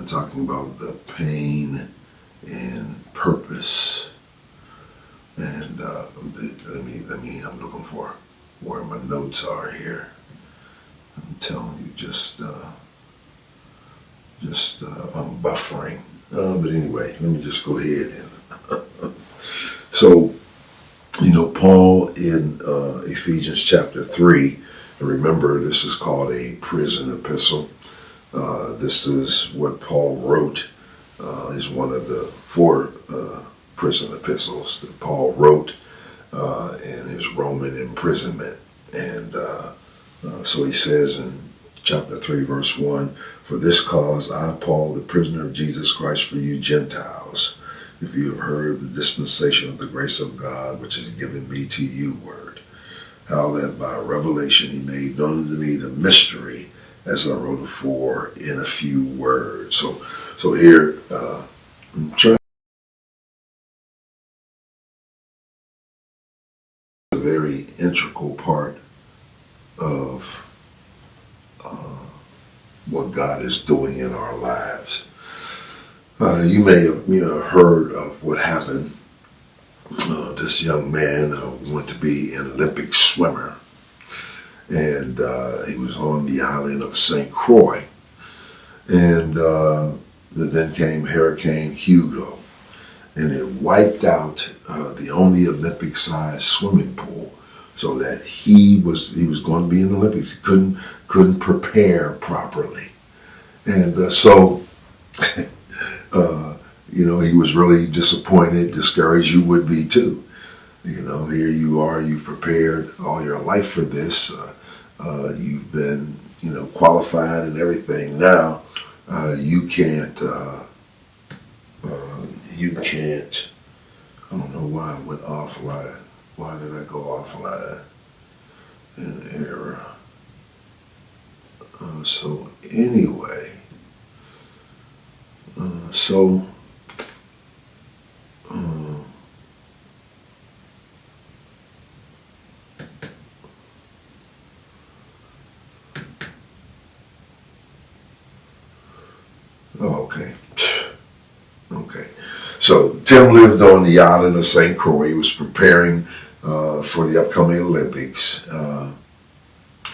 talking about the pain and purpose. And I'm looking for where my notes are here. I'm telling you, I'm buffering. But anyway, let me just go ahead and, so, Paul in Ephesians chapter 3, and remember this is called a prison epistle. This is what Paul wrote, is one of the 4 prison epistles that Paul wrote in his Roman imprisonment. And so he says in chapter 3, verse 1, "For this cause I, Paul, the prisoner of Jesus Christ for you Gentiles, if you have heard the dispensation of the grace of God, which is given me to you word, how that by revelation he made known unto me the mystery, as I wrote afore in a few words." So here, I'm trying a very integral part of what God is doing in our lives. You may have heard of what happened. This young man wanted to be an Olympic swimmer, and he was on the island of St. Croix, and then came Hurricane Hugo, and it wiped out the only Olympic-sized swimming pool, so that he was going to be in the Olympics. He couldn't prepare properly, and so he was really disappointed, discouraged. You would be too. Here you are, you've prepared all your life for this. You've been, qualified and everything. Now, you can't, I don't know why I went offline. Why did I go offline? An error. So anyway, Okay. So Tim lived on the island of St. Croix. He was preparing for the upcoming Olympics.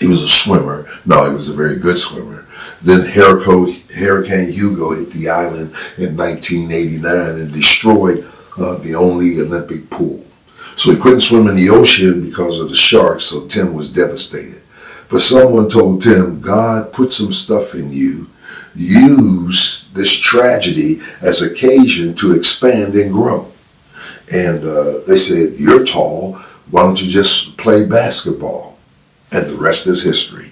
He was a swimmer. No, he was a very good swimmer. Then Hurricane Hugo hit the island in 1989 and destroyed the only Olympic pool. So he couldn't swim in the ocean because of the sharks, so Tim was devastated. But someone told Tim, God put some stuff in you. Use this tragedy as occasion to expand and grow. And they said, you're tall, why don't you just play basketball? And the rest is history.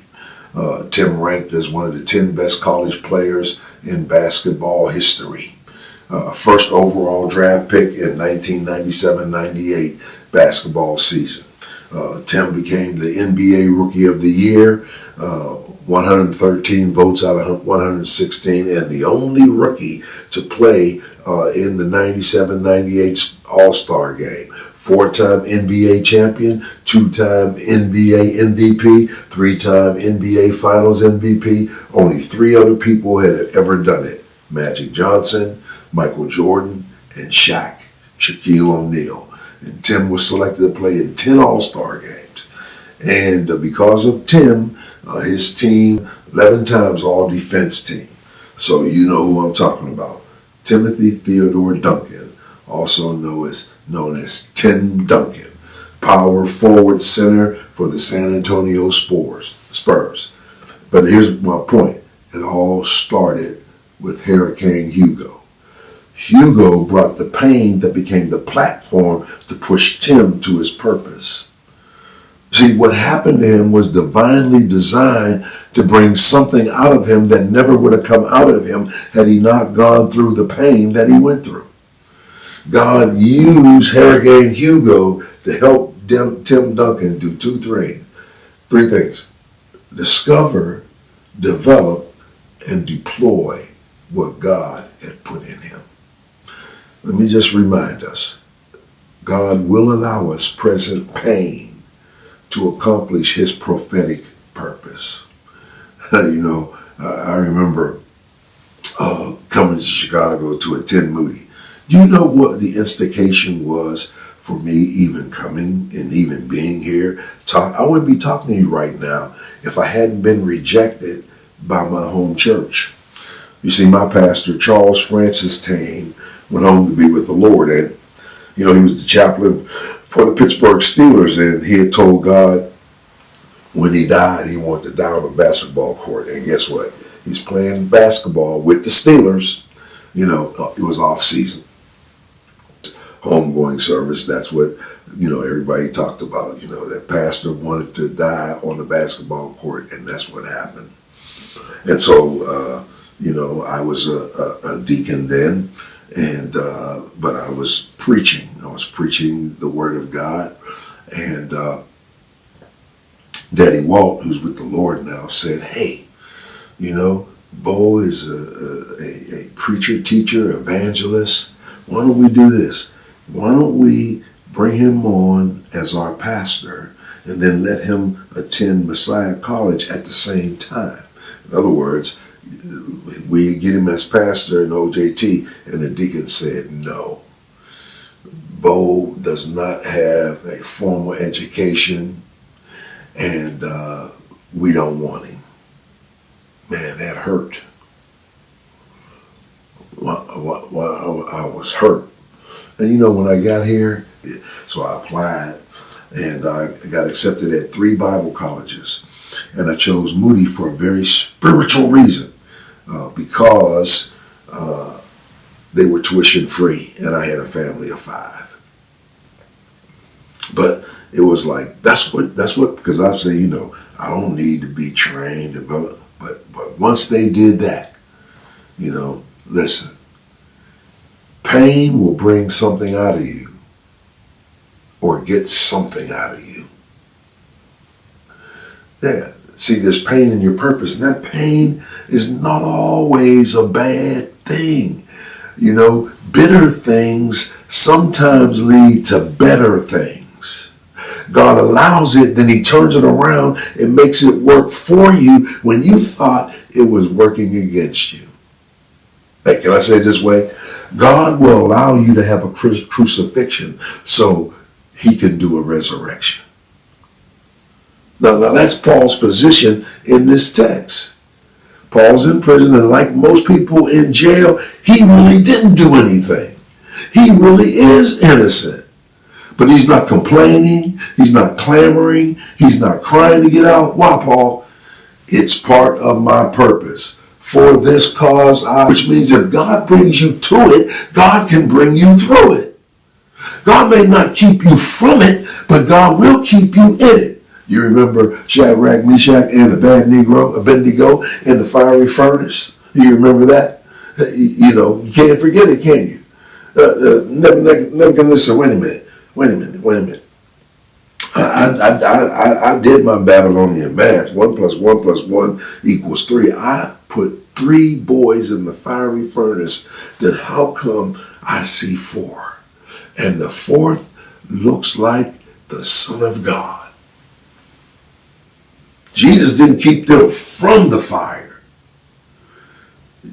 Tim ranked as one of the 10 best college players in basketball history. First overall draft pick in 1997-98 basketball season. Tim became the NBA Rookie of the Year, 113 votes out of 116, and the only rookie to play in the 97-98 All-Star game. 4-time NBA champion, 2-time NBA MVP, 3-time NBA Finals MVP. Only 3 other people had ever done it. Magic Johnson, Michael Jordan, and Shaquille O'Neal. And Tim was selected to play in 10 All-Star games. And because of Tim, his team, 11 times all-defense team. So you know who I'm talking about. Timothy Theodore Duncan, also known as Tim Duncan, power forward center for the San Antonio Spurs. But here's my point. It all started with Hurricane Hugo. Hugo brought the pain that became the platform to push Tim to his purpose. See, what happened to him was divinely designed to bring something out of him that never would have come out of him had he not gone through the pain that he went through. God used Hurricane Hugo to help Tim Duncan do three things. Discover, develop, and deploy what God had put in him. Let me just remind us, God will allow us present pain to accomplish his prophetic purpose. I remember coming coming to Chicago to attend Moody. Do you know what the instigation was for me even coming and even being here? I wouldn't be talking to you right now if I hadn't been rejected by my home church. You see, my pastor, Charles Francis Tane, went home to be with the Lord. And, he was the chaplain for the Pittsburgh Steelers. And he had told God when he died, he wanted to die on the basketball court. And guess what? He's playing basketball with the Steelers. It was off season. Homegoing service, that's what, everybody talked about. That pastor wanted to die on the basketball court, and that's what happened. And so, I was a deacon then, and but I was preaching. I was preaching the Word of God, and Daddy Walt, who's with the Lord now, said, "Hey, Bo is a preacher, teacher, evangelist. Why don't we do this? Why don't we bring him on as our pastor and then let him attend Messiah College at the same time?" In other words, we get him as pastor in OJT, and the deacon said, "No. Bo does not have a formal education, and we don't want him." Man, that hurt. I was hurt. And when I got here, so I applied, and I got accepted at 3 Bible colleges. And I chose Moody for a very spiritual reason, because they were tuition free, and I had a family of 5. But it was like, that's what, because I say, I don't need to be trained, but once they did that, listen, pain will bring something out of you, or get something out of you. Yeah, see, there's pain in your purpose, and that pain is not always a bad thing. Bitter things sometimes lead to better things. God allows it, then he turns it around and makes it work for you when you thought it was working against you. Hey, can I say it this way? God will allow you to have a crucifixion so he can do a resurrection. Now that's Paul's position in this text. Paul's in prison, and like most people in jail, he really didn't do anything. He really is innocent. But he's not complaining. He's not clamoring. He's not crying to get out. Why, Paul? It's part of my purpose. For this cause, which means if God brings you to it, God can bring you through it. God may not keep you from it, but God will keep you in it. You remember Shadrach, Meshach, and Abednego in the fiery furnace? Do you remember that? You can't forget it, can you? Nebuchadnezzar, wait a minute. I did my Babylonian math. 1 + 1 + 1 = 3. I put 3 boys in the fiery furnace. Then how come I see 4? And the 4th looks like the Son of God. Jesus didn't keep them from the fire.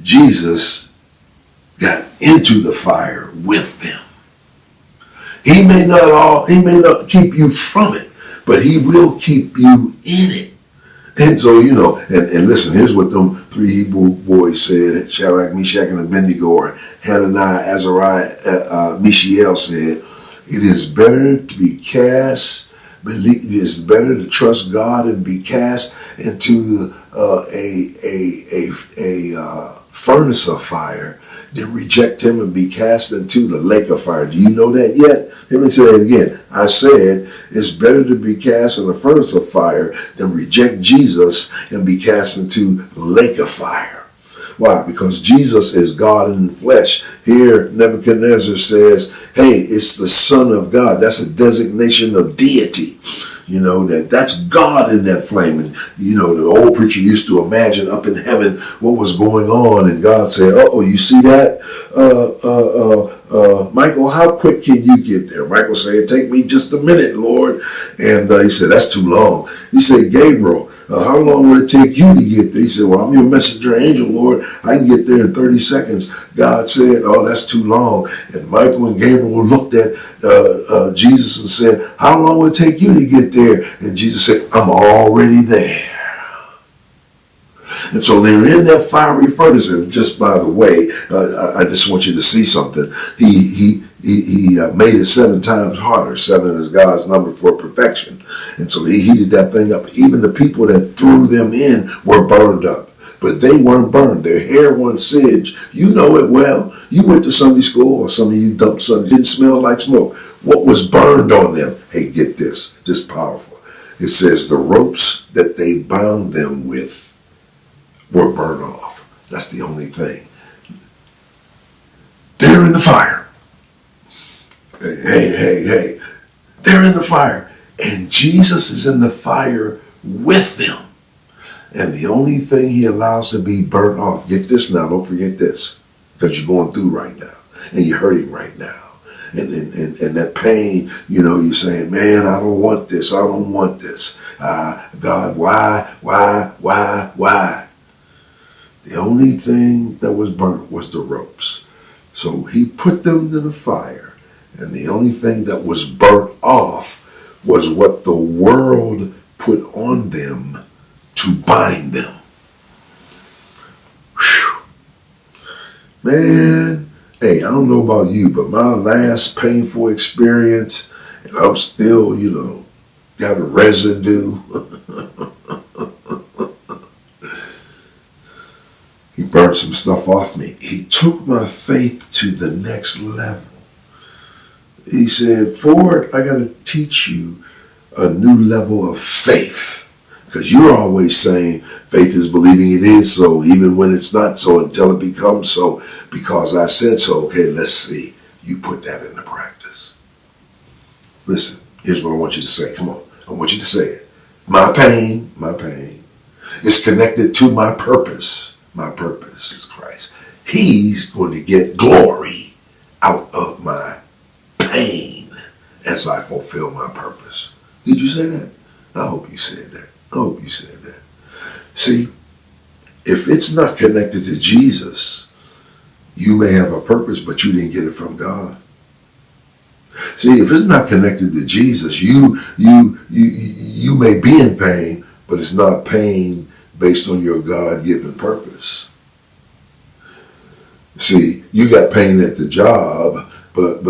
Jesus got into the fire with them. He may not keep you from it, but he will keep you in it. And so, and listen, here's what them 3 Hebrew boys said, Shadrach, Meshach, and Abednego, or Hananiah, Azariah, Mishael said, it is better to trust God and be cast into a furnace of fire than reject him and be cast into the lake of fire. Do you know that yet? Let me say it again. I said it's better to be cast in a furnace of fire than reject Jesus and be cast into the lake of fire. Why? Because Jesus is God in the flesh. Here, Nebuchadnezzar says, hey, it's the Son of God. That's a designation of deity. That's God in that flame. And, the old preacher used to imagine up in heaven what was going on. And God said, you see that? Michael, how quick can you get there? Michael said, take me just a minute, Lord. And he said, that's too long. He said, Gabriel, How long will it take you to get there? He said, well, I'm your messenger angel, Lord. I can get there in 30 seconds. God said, oh, that's too long. And Michael and Gabriel looked at Jesus and said, how long will it take you to get there? And Jesus said, I'm already there. And so they're in that fiery furnace. And just by the way, I just want you to see something. He made it 7 times harder. 7 is God's number for perfection. And so he heated that thing up. Even the people that threw them in were burned up. But they weren't burned. Their hair wasn't singed. You know it well. You went to Sunday school, or some of you dumped something. Didn't smell like smoke. What was burned on them? Hey, get this. This is powerful. It says the ropes that they bound them with were burned off. That's the only thing. They're in the fire. Hey. They're in the fire. And Jesus is in the fire with them. And the only thing he allows to be burnt off, get this now, don't forget this, because you're going through right now, and you're hurting right now. And that pain, you're saying, man, I don't want this. I don't want this. God, why? The only thing that was burnt was the ropes. So he put them in the fire. And the only thing that was burnt off was what the world put on them to bind them. Whew. Man, hey, I don't know about you, but my last painful experience, and I'm still, got a residue. He burnt some stuff off me. He took my faith to the next level. He said, Ford, I got to teach you a new level of faith. Because you're always saying faith is believing it is so, even when it's not so, until it becomes so, because I said so. Okay, let's see. You put that into practice. Listen, here's what I want you to say. Come on. I want you to say it. My pain is connected to my purpose. My purpose is Christ. He's going to get glory out of my pain as I fulfill my purpose. Did you say that? I hope you said that. I hope you said that. See, if it's not connected to Jesus, you may have a purpose, but you didn't get it from God. See, if it's not connected to Jesus, you may be in pain, but it's not pain based on your God-given purpose. See, you got pain at the job, but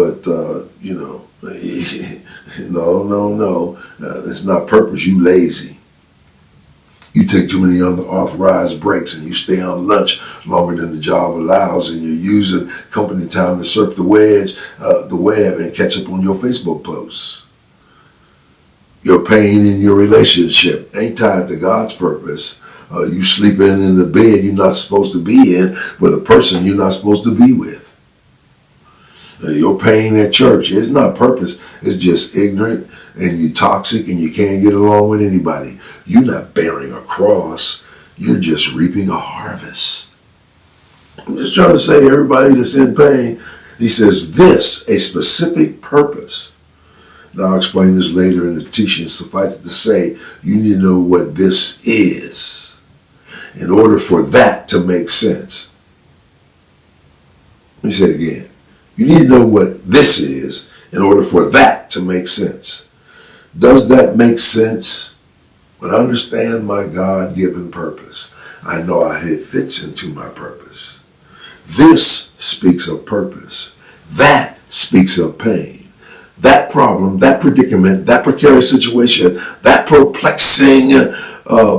no, it's not purpose. You lazy. You take too many unauthorized breaks, and you stay on lunch longer than the job allows, and you're using company time to surf the web and catch up on your Facebook posts. Your pain in your relationship ain't tied to God's purpose. You sleeping in the bed you're not supposed to be in with a person you're not supposed to be with. Your pain at church is not purpose. It's just ignorant, and you're toxic, and you can't get along with anybody. You're not bearing a cross. You're just reaping a harvest. I'm just trying to say, everybody that's in pain, he says this, a specific purpose. Now, I'll explain this later in the teaching. Suffice it to say, you need to know what this is in order for that to make sense. Let me say it again. You need to know what this is in order for that to make sense. Does that make sense? When I understand my God-given purpose, I know it fits into my purpose. This speaks of purpose. That speaks of pain. That problem, that predicament, that precarious situation, that perplexing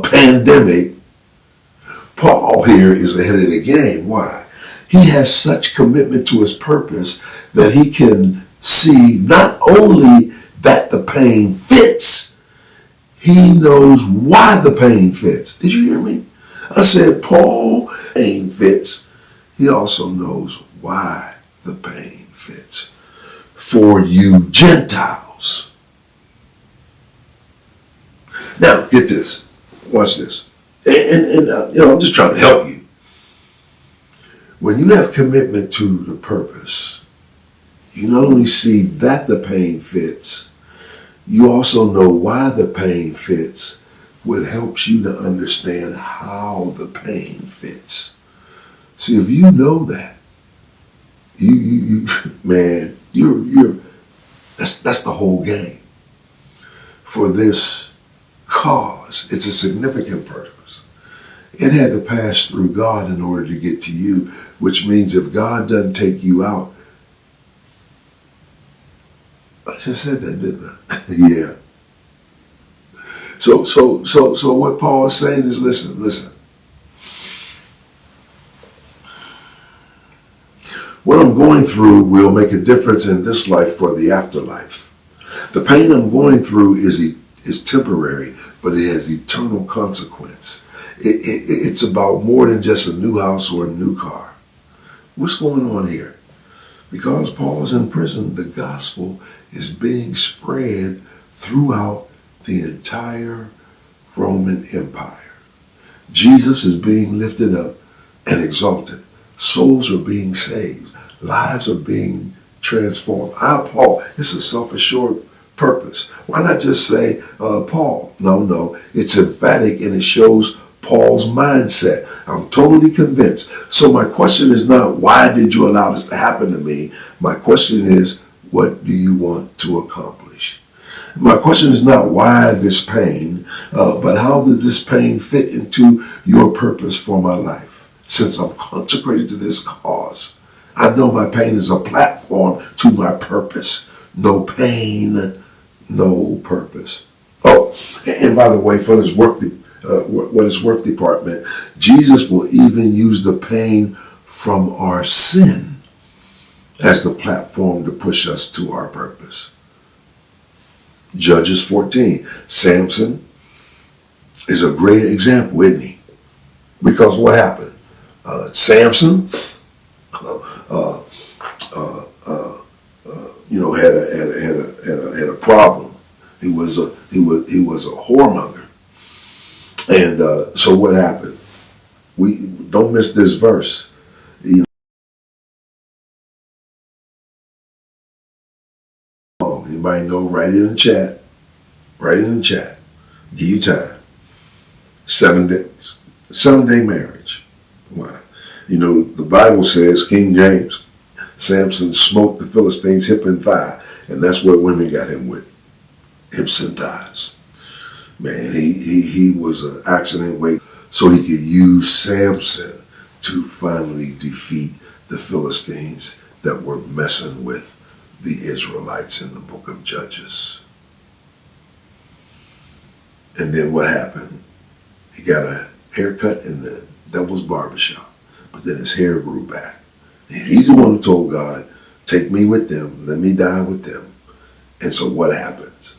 pandemic, Paul here is ahead of the game. Why? He has such commitment to his purpose that he can see not only that the pain fits, he knows why the pain fits. Did you hear me? I said, Paul, pain fits. He also knows why the pain fits. For you Gentiles. Now, get this. Watch this. And I'm just trying to help you. When you have commitment to the purpose, you not only see that the pain fits, you also know why the pain fits what helps you to understand how the pain fits. See, if you know that, you man, you're that's the whole game. For this cause, it's a significant purpose. It had to pass through God in order to get to you, which means if God doesn't take you out, I just said that, didn't I? Yeah. So what Paul is saying is, listen. What I'm going through will make a difference in this life for the afterlife. The pain I'm going through is temporary, but it has eternal consequence. It's about more than just a new house or a new car. What's going on here? Because Paul is in prison, the gospel is being spread throughout the entire Roman Empire. Jesus is being lifted up and exalted. Souls are being saved. Lives are being transformed. Paul, it's a self-assured purpose. Why not just say, Paul? No, it's emphatic and it shows Paul's mindset. I'm totally convinced. So my question is not, why did you allow this to happen to me? My question is, what do you want to accomplish? My question is not why this pain, but how did this pain fit into your purpose for my life? Since I'm consecrated to this cause, I know my pain is a platform to my purpose. No pain, no purpose. Oh, and by the way, for this what is worth department, Jesus will even use the pain from our sin as the platform to push us to our purpose. Judges 14. Samson is a great example, isn't he? Because what happened? Samson, had a problem. He was a whoremonger, and so what happened? We don't miss this verse. Anybody know? Write it in the chat. Write it in the chat. Give you time. 7 days. 7-day marriage. Why? The Bible says, King James, Samson smoked the Philistines hip and thigh, and that's what women got him with. Hips and thighs. Man, he was an accident wait so he could use Samson to finally defeat the Philistines that were messing with the Israelites in the book of Judges. And then what happened? He got a haircut in the devil's barbershop, but then his hair grew back. And he's the one who told God, take me with them, let me die with them. And so what happens?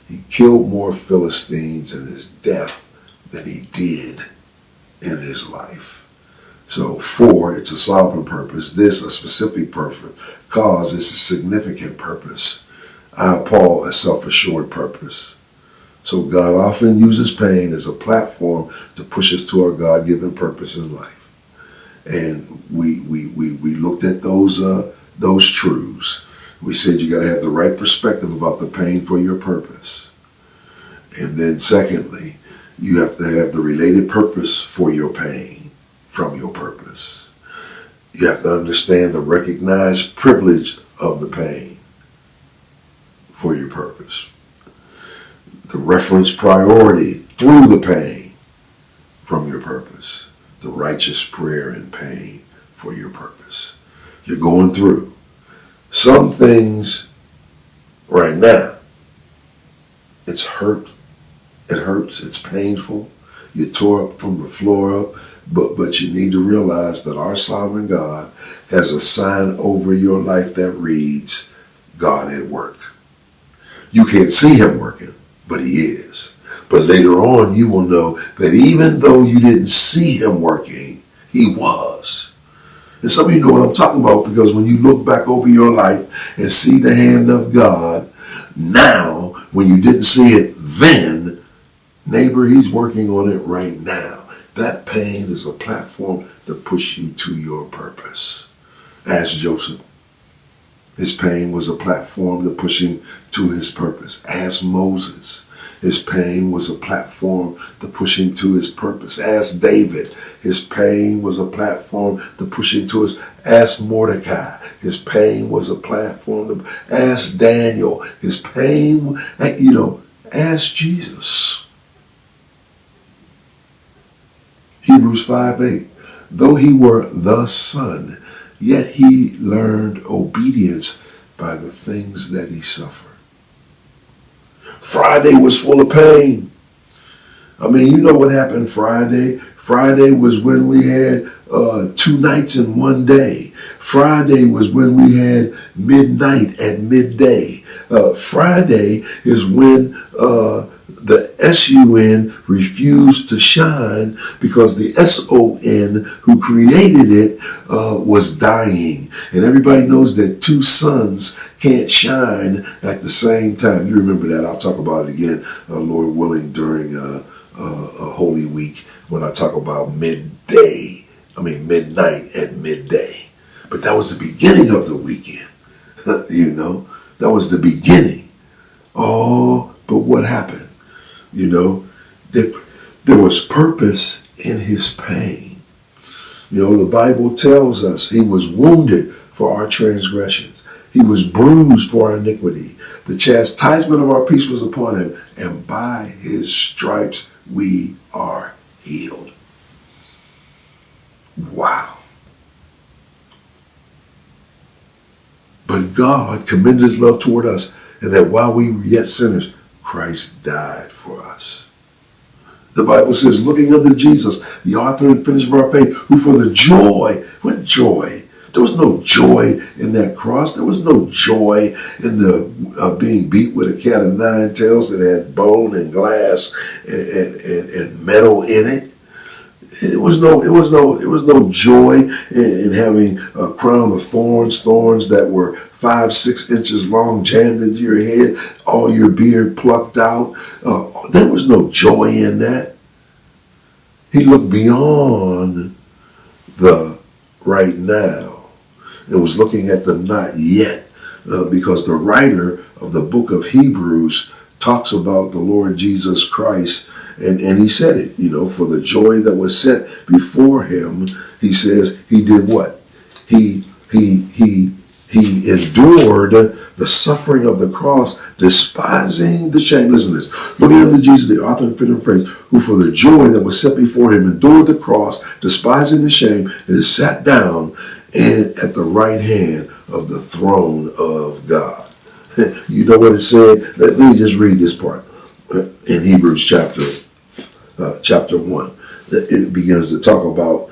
He killed more Philistines in his death than he did in his life. So 4, it's a sovereign purpose. This, a specific purpose. Cause, is a significant purpose. Paul, a self-assured purpose. So God often uses pain as a platform to push us to our God-given purpose in life. And we looked at those truths. We said you got to have the right perspective about the pain for your purpose. And then secondly, you have to have the related purpose for your pain from your purpose. You have to understand the recognized privilege of the pain for your purpose. The reference priority through the pain from your purpose. The righteous prayer in pain for your purpose. You're going through some things right now. It's hurt. It hurts. It's painful. You tore up from the floor up. But you need to realize that our sovereign God has a sign over your life that reads, God at work. You can't see him working, but he is. But later on, you will know that even though you didn't see him working, he was. And some of you know what I'm talking about, because when you look back over your life and see the hand of God, now, when you didn't see it then, neighbor, he's working on it right now. That pain is a platform to push you to your purpose. Ask Joseph. His pain was a platform to push him to his purpose. Ask Moses. His pain was a platform to push him to his purpose. Ask David. His pain was a platform to push him to his. Ask Mordecai. His pain was a platform to. Ask Daniel. His pain, ask Jesus. Hebrews 5:8. Though he were the Son, yet he learned obedience by the things that he suffered. Friday was full of pain. I mean, you know what happened Friday? Friday was when we had 2 nights in one day. Friday was when we had midnight at midday. Friday is when the SUN refused to shine because the SON who created it was dying. And everybody knows that 2 suns can't shine at the same time. You remember that. I'll talk about it again, Lord willing, during a Holy Week when I talk about midnight at midday. But that was the beginning of the weekend. That was the beginning. Oh, but what happened? There was purpose in his pain. The Bible tells us he was wounded for our transgressions. He was bruised for our iniquity. The chastisement of our peace was upon him, and by his stripes we are healed. Wow. But God commended his love toward us, and that while we were yet sinners, Christ died for us. The Bible says, looking unto Jesus, the author and finisher of our faith, who for the joy, what joy? There was no joy in that cross. There was no joy in the being beat with a cat of 9 tails that had bone and glass and metal in it. It was no joy in having a crown of thorns that were 5-6 inches long jammed into your head, all your beard plucked out. There was no joy in that. He looked beyond the right now and was looking at the not yet, because the writer of the book of Hebrews talks about the Lord Jesus Christ. And he said it, for the joy that was set before him, he says he did what? He endured the suffering of the cross, despising the shame. Listen to this. Looking unto Jesus, the author and finisher of faith, who for the joy that was set before him endured the cross, despising the shame, and is sat down at the right hand of the throne of God. You know what it said? Let me just read this part in Hebrews chapter 1. It begins to talk about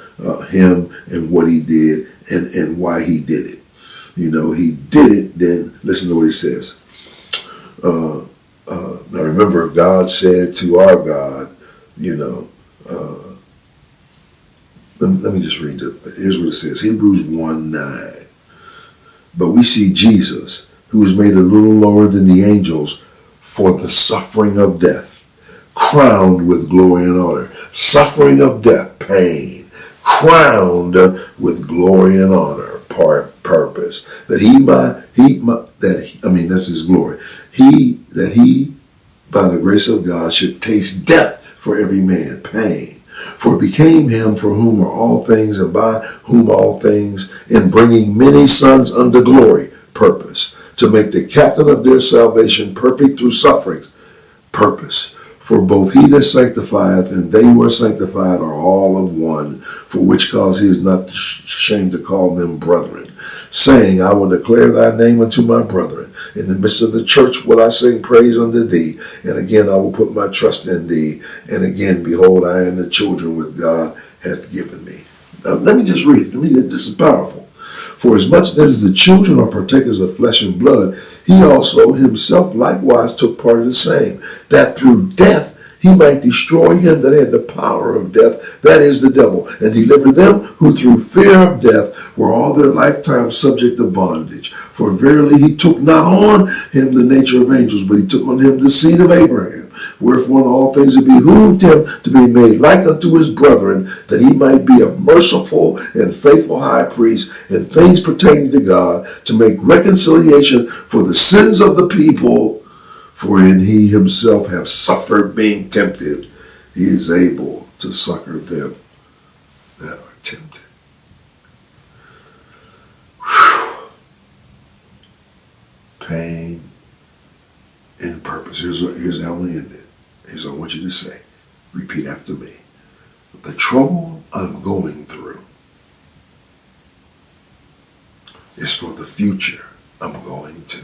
him and what he did and why he did it. He did it, then listen to what he says. Now remember, God said to our God, let me just read it. Here's what it says. Hebrews 1:9. But we see Jesus, who was made a little lower than the angels for the suffering of death, crowned with glory and honor. Suffering of death, pain, crowned with glory and honor, purpose, that's his glory. That he, by the grace of God, should taste death for every man, pain. For it became him for whom are all things, and by whom all things, in bringing many sons unto glory, purpose, to make the captain of their salvation perfect through sufferings, purpose. For both he that sanctifieth and they who are sanctified are all of one, for which cause he is not ashamed to call them brethren, saying, I will declare thy name unto my brethren. In the midst of the church will I sing praise unto thee, and again I will put my trust in thee, and again, behold, I and the children with God hath given me. Now, let me just read it. This is powerful. For as much then as the children are partakers of flesh and blood, he also himself likewise took part of the same, that through death he might destroy him that had the power of death, that is the devil, and deliver them who through fear of death were all their lifetime subject to bondage. For verily he took not on him the nature of angels, but he took on him the seed of Abraham. Wherefore in all things it behooved him to be made like unto his brethren, that he might be a merciful and faithful high priest in things pertaining to God, to make reconciliation for the sins of the people. For in he himself have suffered being tempted, he is able to succor them that are tempted. Whew. Pain and purpose. Here's how I end it. Here's what I want you to say. Repeat after me. The trouble I'm going through is for the future I'm going to.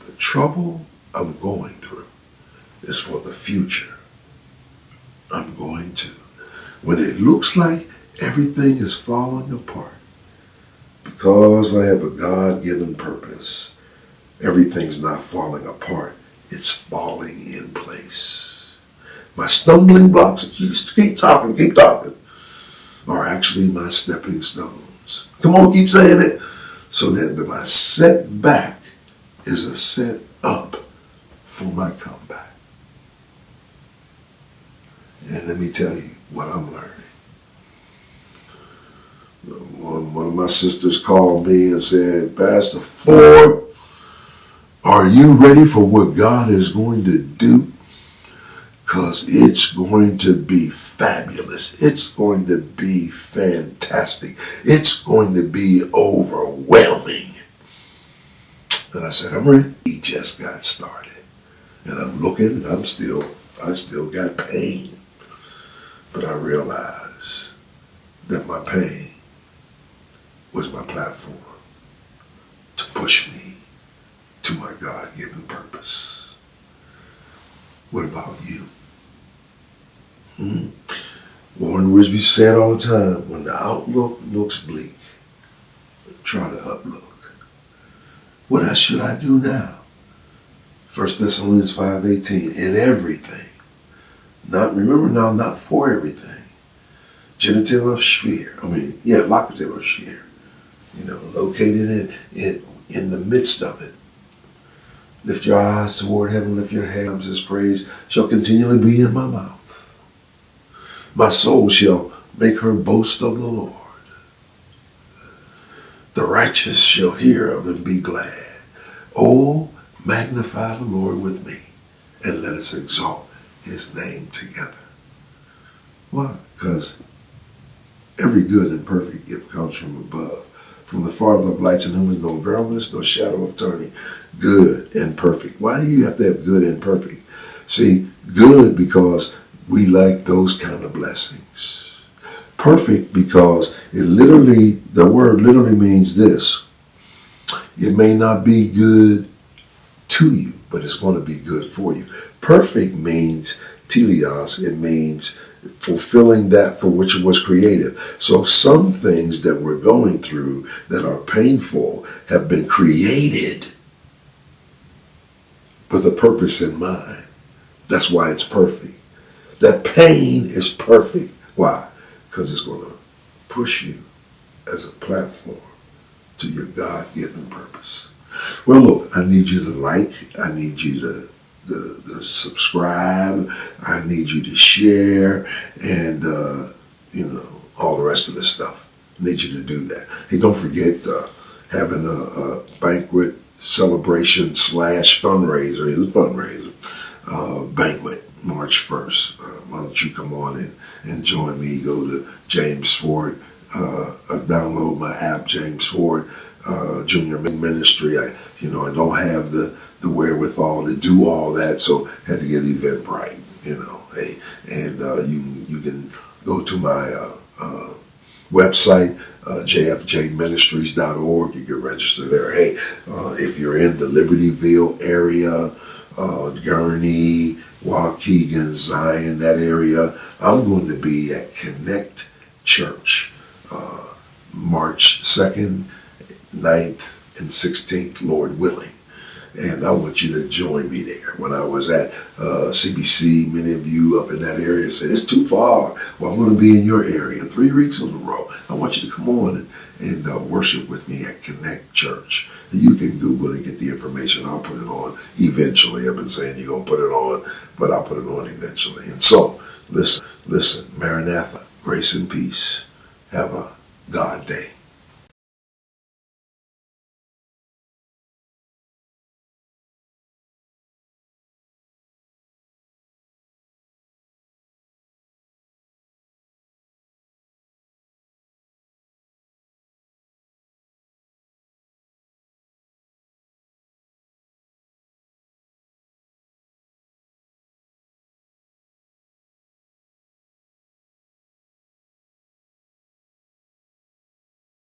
The trouble I'm going through is for the future I'm going to. When it looks like everything is falling apart, because I have a God-given purpose, everything's not falling apart, it's falling in place. My stumbling blocks, keep talking, are actually my stepping stones. Come on, keep saying it. So that my setback is a set up for my comeback. And let me tell you what I'm learning. One of my sisters called me and said, Pastor Ford, are you ready for what God is going to do? Because it's going to be fabulous. It's going to be fantastic. It's going to be overwhelming. And I said, I'm ready. He just got started. And I'm looking, and I still got pain. But I realized that my pain was my platform to push me to my God-given purpose. What about you? Warren Wiersbe said all the time, when the outlook looks bleak, try the uplook. What else should I do now? 1 Thessalonians 5:18, in everything. Not for everything. Genitive of sphere. Locative of sphere. Located in the midst of it. Lift your eyes toward heaven, lift your hands, his praise shall continually be in my mouth. My soul shall make her boast of the Lord. The righteous shall hear of and be glad. Oh, magnify the Lord with me, and let us exalt his name together. Why? Because every good and perfect gift comes from above, from the Father of lights, in whom is no variableness, no shadow of turning. Good and perfect. Why do you have to have good and perfect? See, good because we like those kind of blessings. Perfect because the word literally means this. It may not be good to you, but it's going to be good for you. Perfect means teleos. It means fulfilling that for which it was created. So some things that we're going through that are painful have been created with a purpose in mind. That's why it's perfect. That pain is perfect. Why? Because it's going to push you as a platform to your God-given purpose. Well, look, I need you to like. I need you to subscribe. I need you to share, and all the rest of this stuff. I need you to do that. Hey, don't forget having a banquet celebration / fundraiser. It's a fundraiser banquet March 1st. Why don't you come on and join me? Go to James Ford. Download my app, James Ford Junior Ministry. I don't have the wherewithal to do all that, so had to get Eventbrite. Hey, and you can go to my website, jfjministries.org. You can register there. Hey, if you're in the Libertyville area, Gurnee, Waukegan, Zion, that area, I'm going to be at Connect Church, March 2nd, 9th, and 16th, Lord willing. And I want you to join me there. When I was at CBC, many of you up in that area said, it's too far. Well, I'm going to be in your area 3 weeks in a row. I want you to come on and worship with me at Connect Church. You can Google and get the information. I'll put it on eventually. I've been saying you're going to put it on, but I'll put it on eventually. And so, listen, Maranatha, grace and peace. Have a God day.